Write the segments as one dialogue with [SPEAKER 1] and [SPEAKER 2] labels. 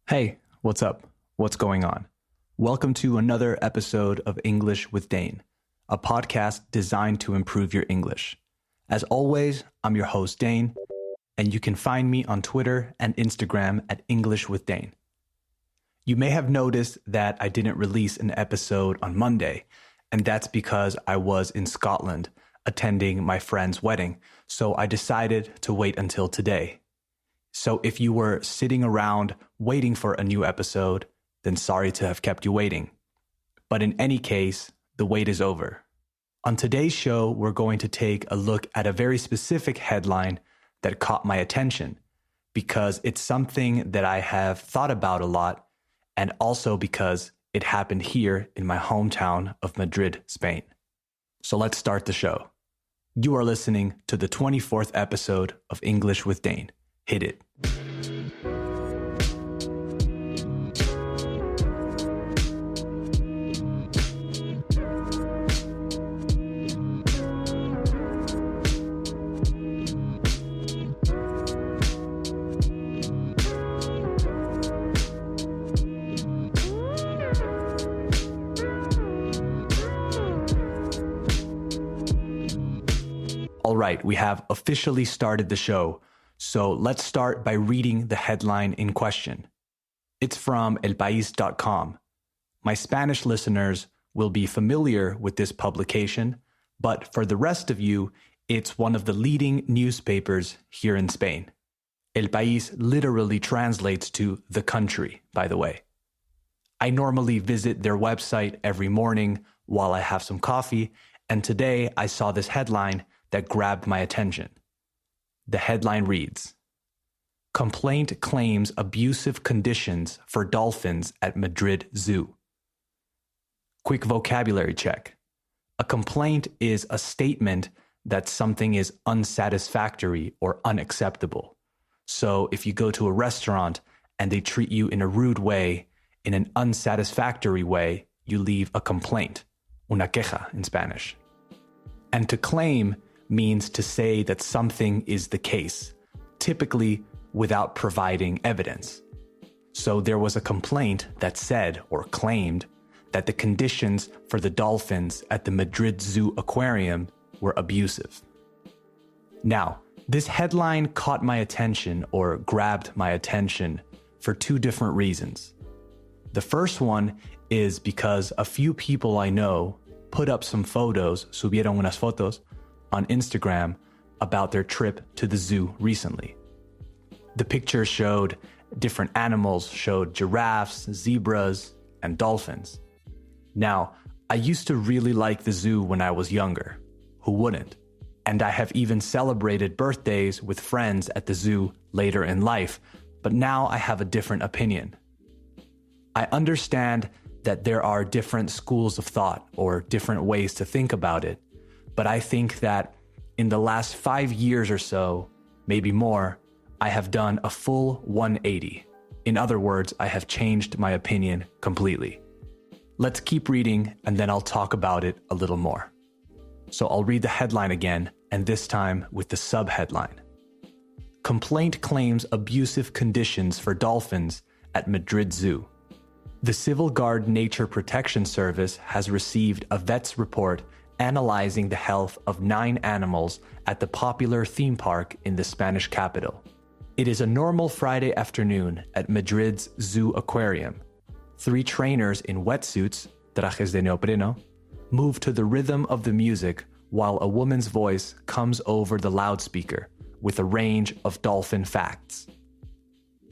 [SPEAKER 1] Hey, what's up? What's going on? Welcome to another episode of English with Dane, a podcast designed to improve your English. As always, I'm your host, Dane, and you can find me on Twitter and Instagram at English with Dane. You may have noticed that I didn't release an episode on Monday, and that's because I was in Scotland attending my friend's wedding, so I decided to wait until today. So if you were sitting around waiting for a new episode, then sorry to have kept you waiting. But in any case, the wait is over. On today's show, we're going to take a look at a very specific headline that caught my attention because it's something that I have thought about a lot, and also because it happened here in my hometown of Madrid, Spain. So let's start the show. You are listening to the 24th episode of English with Dane. Hit it. All right, we have officially started the show. So let's start by reading the headline in question. It's from elpais.com. My Spanish listeners will be familiar with this publication, but for the rest of you, it's one of the leading newspapers here in Spain. El Pais literally translates to the country, by the way. I normally visit their website every morning while I have some coffee, and today I saw this headline that grabbed my attention. The headline reads, Complaint claims abusive conditions for dolphins at Madrid Zoo. Quick vocabulary check. A complaint is a statement that something is unsatisfactory or unacceptable. So if you go to a restaurant and they treat you in a rude way, in an unsatisfactory way, you leave a complaint, una queja in Spanish. And to claim means to say that something is the case, typically without providing evidence. So there was a complaint that said or claimed that the conditions for the dolphins at the Madrid Zoo Aquarium were abusive. Now, this headline caught my attention or grabbed my attention for two different reasons. The first one is because a few people I know put up some photos, subieron unas fotos, on Instagram about their trip to the zoo recently. The pictures showed different animals, showed giraffes, zebras, and dolphins. Now, I used to really like the zoo when I was younger. Who wouldn't? And I have even celebrated birthdays with friends at the zoo later in life, but now I have a different opinion. I understand that there are different schools of thought or different ways to think about it, but I think that in the last 5 years or so, maybe more, I have done a full 180. In other words, I have changed my opinion completely. Let's keep reading and then I'll talk about it a little more. So I'll read the headline again, and this time with the subheadline. Complaint claims abusive conditions for dolphins at Madrid Zoo. The Civil Guard Nature Protection Service has received a vet's report analyzing the health of 9 animals at the popular theme park in the Spanish capital. It is a normal Friday afternoon at Madrid's Zoo Aquarium. 3 trainers in wetsuits, trajes de neopreno, move to the rhythm of the music while a woman's voice comes over the loudspeaker with a range of dolphin facts.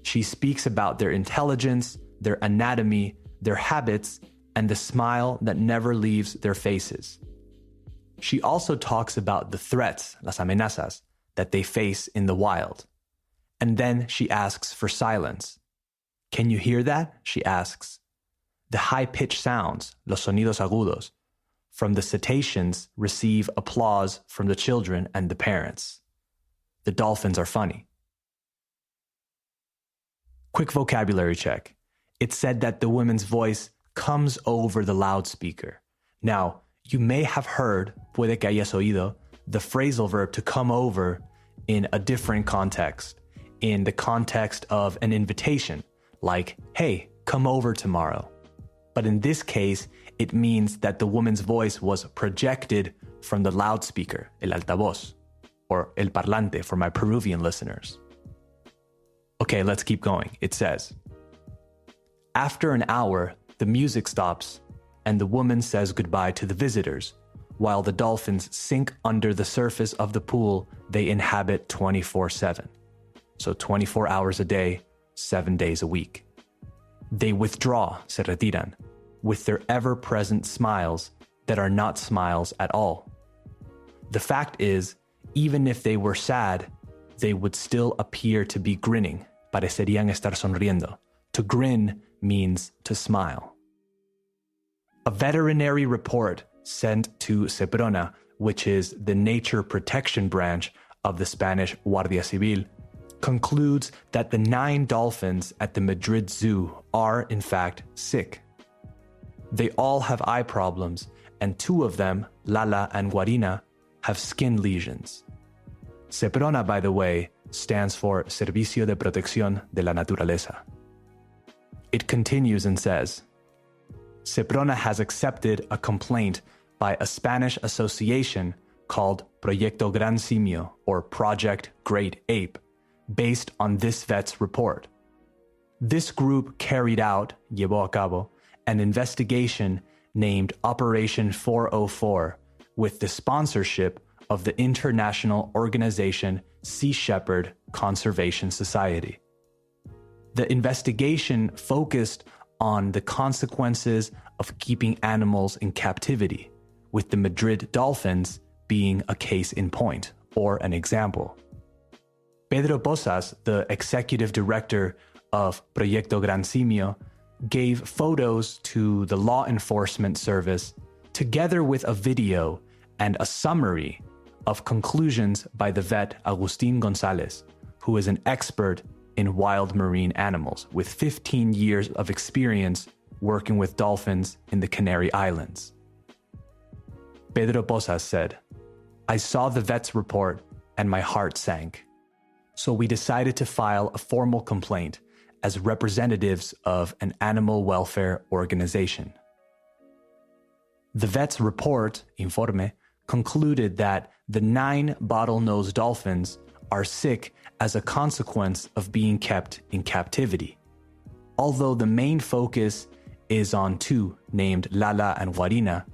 [SPEAKER 1] She speaks about their intelligence, their anatomy, their habits, and the smile that never leaves their faces. She also talks about the threats, las amenazas, that they face in the wild. And then she asks for silence. Can you hear that? She asks. The high-pitched sounds, los sonidos agudos, from the cetaceans receive applause from the children and the parents. The dolphins are funny. Quick vocabulary check. It said that the woman's voice comes over the loudspeaker. Now, you may have heard, puede que hayas oído, the phrasal verb to come over in a different context, in the context of an invitation. like, hey, come over tomorrow. But in this case, it means that the woman's voice was projected from the loudspeaker, el altavoz, or el parlante for my Peruvian listeners. Okay, let's keep going. It says, after an hour, the music stops and the woman says goodbye to the visitors, while the dolphins sink under the surface of the pool they inhabit 24/7. So 24 hours a day, 7 days a week. They withdraw, se retiran, with their ever-present smiles that are not smiles at all. The fact is, even if they were sad, they would still appear to be grinning, parecerían estar sonriendo. To grin means to smile. A veterinary report sent to Seprona, which is the nature protection branch of the Spanish Guardia Civil, concludes that the 9 dolphins at the Madrid Zoo are, in fact, sick. They all have eye problems, and 2 of them, Lala and Guarina, have skin lesions. Seprona, by the way, stands for Servicio de Protección de la Naturaleza. It continues and says, Seprona has accepted a complaint by a Spanish association called Proyecto Gran Simio, or Project Great Ape, based on this vet's report. This group carried out, llevó a cabo, an investigation named Operation 404 with the sponsorship of the international organization Sea Shepherd Conservation Society. The investigation focused on the consequences of keeping animals in captivity, with the Madrid Dolphins being a case in point, or an example. Pedro Posas, the executive director of Proyecto Gran Simio, gave photos to the law enforcement service together with a video and a summary of conclusions by the vet Agustín González, who is an expert in wild marine animals with 15 years of experience working with dolphins in the Canary Islands. Pedro Posas said, I saw the vet's report and my heart sank. So we decided to file a formal complaint as representatives of an animal welfare organization. The vet's report, informe, concluded that the 9 bottlenose dolphins are sick as a consequence of being kept in captivity. Although the main focus is on 2 named Lala and Guarina,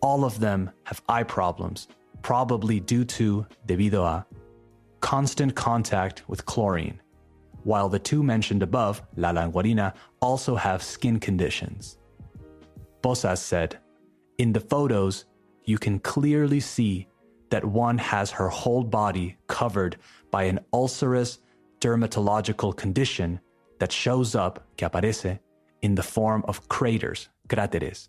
[SPEAKER 1] all of them have eye problems, probably due to, debido a, constant contact with chlorine, while the 2 mentioned above, Lala and Guarina, also have skin conditions. Posas said, in the photos, you can clearly see that one has her whole body covered by an ulcerous dermatological condition that shows up, que aparece, in the form of craters, cráteres.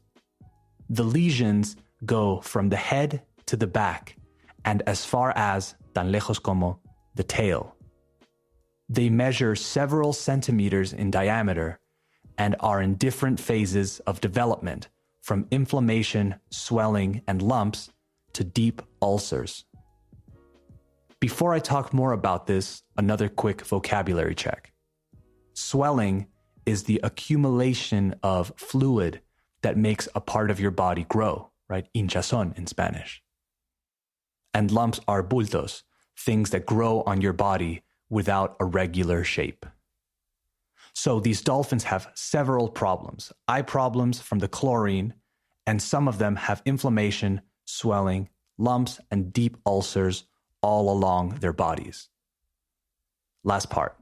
[SPEAKER 1] The lesions go from the head to the back and as far as, tan lejos como, the tail. They measure several centimeters in diameter and are in different phases of development, from inflammation, swelling, and lumps to deep ulcers. Before I talk more about this, another quick vocabulary check. Swelling is the accumulation of fluid that makes a part of your body grow, right? Hinchazón in Spanish. And lumps are bultos, things that grow on your body without a regular shape. So these dolphins have several problems. Eye problems from the chlorine, and some of them have inflammation, swelling, lumps, and deep ulcers all along their bodies. Last part.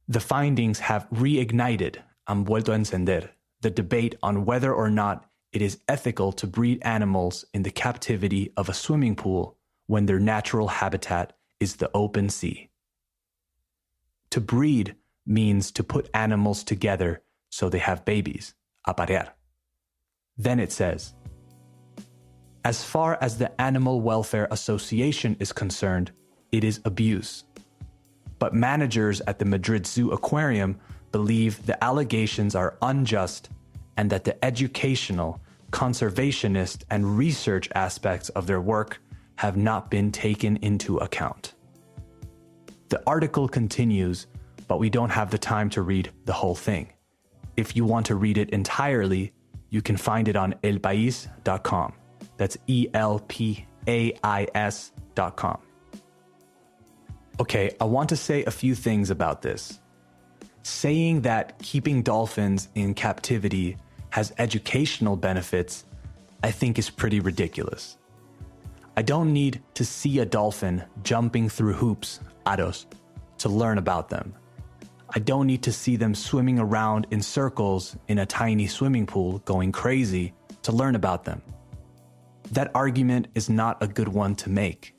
[SPEAKER 1] The findings have reignited, han vuelto a encender, the debate on whether or not it is ethical to breed animals in the captivity of a swimming pool when their natural habitat is the open sea. To breed means to put animals together so they have babies, aparear. Then it says, as far as the Animal Welfare Association is concerned, it is abuse. But managers at the Madrid Zoo Aquarium believe the allegations are unjust and that the educational, conservationist, and research aspects of their work have not been taken into account. The article continues but we don't have the time to read the whole thing. If you want to read it entirely, you can find it on elpais.com. That's ELPAIS.com. Okay, I want to say a few things about this. Saying that keeping dolphins in captivity has educational benefits, I think is pretty ridiculous. I don't need to see a dolphin jumping through hoops, aros, to learn about them. I don't need to see them swimming around in circles in a tiny swimming pool going crazy to learn about them. That argument is not a good one to make.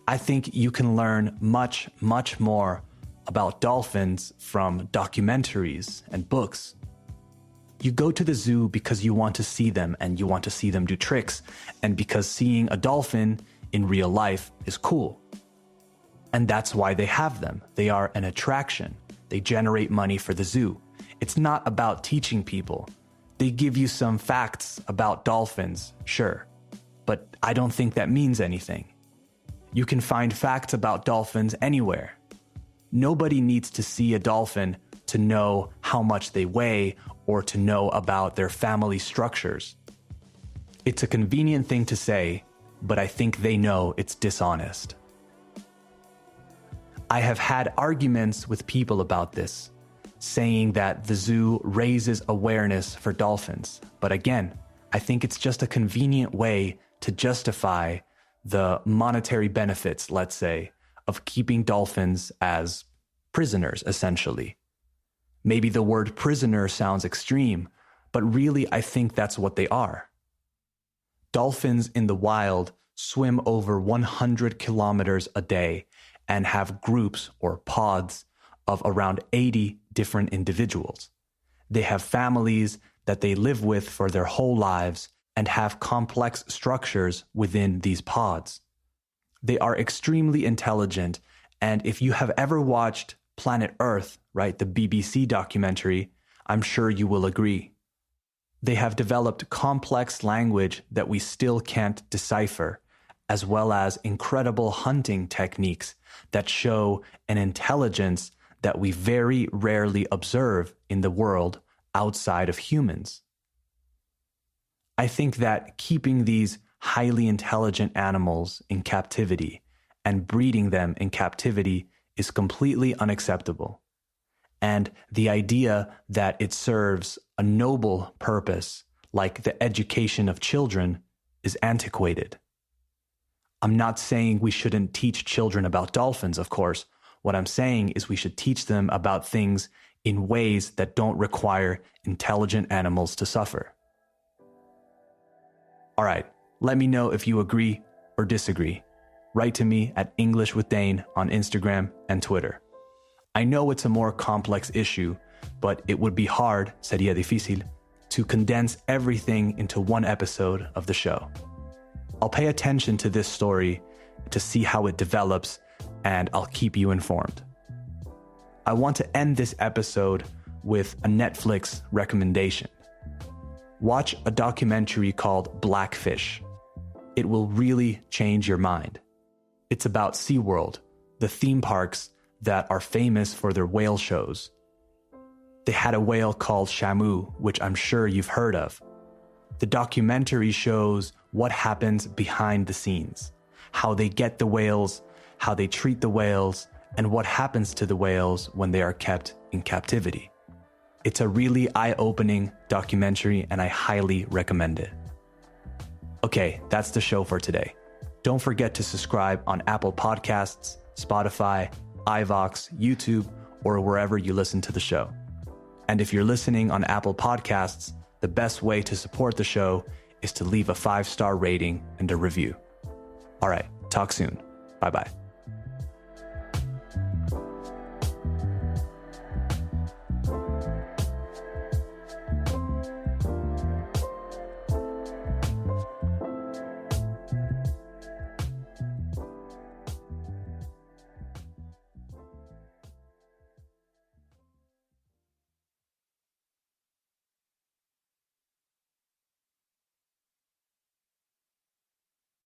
[SPEAKER 1] I think you can learn much, much more about dolphins from documentaries and books. You go to the zoo because you want to see them and you want to see them do tricks, and because seeing a dolphin in real life is cool. And that's why they have them. They are an attraction. They generate money for the zoo. It's not about teaching people. They give you some facts about dolphins, sure, but I don't think that means anything. You can find facts about dolphins anywhere. Nobody needs to see a dolphin to know how much they weigh or to know about their family structures. It's a convenient thing to say, but I think they know it's dishonest. I have had arguments with people about this, saying that the zoo raises awareness for dolphins. But again, I think it's just a convenient way to justify the monetary benefits, let's say, of keeping dolphins as prisoners, essentially. Maybe the word prisoner sounds extreme, but really I think that's what they are. Dolphins in the wild swim over 100 kilometers a day and have groups or pods of around 80 different individuals. They have families that they live with for their whole lives and have complex structures within these pods. They are extremely intelligent, and if you have ever watched Planet Earth, right, the BBC documentary, I'm sure you will agree. They have developed complex language that we still can't decipher, as well as incredible hunting techniques that show an intelligence that we very rarely observe in the world outside of humans. I think that keeping these highly intelligent animals in captivity and breeding them in captivity is completely unacceptable. And the idea that it serves a noble purpose, like the education of children, is antiquated. I'm not saying we shouldn't teach children about dolphins, of course. What I'm saying is we should teach them about things in ways that don't require intelligent animals to suffer. All right, let me know if you agree or disagree. Write to me at English with Dane on Instagram and Twitter. I know it's a more complex issue, but it would be hard, sería difícil, to condense everything into one episode of the show. I'll pay attention to this story to see how it develops, and I'll keep you informed. I want to end this episode with a Netflix recommendation. Watch a documentary called Blackfish. It will really change your mind. It's about SeaWorld, the theme parks that are famous for their whale shows. They had a whale called Shamu, which I'm sure you've heard of. The documentary shows what happens behind the scenes, how they get the whales, how they treat the whales, and what happens to the whales when they are kept in captivity. It's a really eye-opening documentary, and I highly recommend it. Okay, that's the show for today. Don't forget to subscribe on Apple Podcasts, Spotify, iVoox, YouTube, or wherever you listen to the show. And if you're listening on Apple Podcasts, the best way to support the show is to leave a 5-star rating and a review. All right, talk soon. Bye-bye.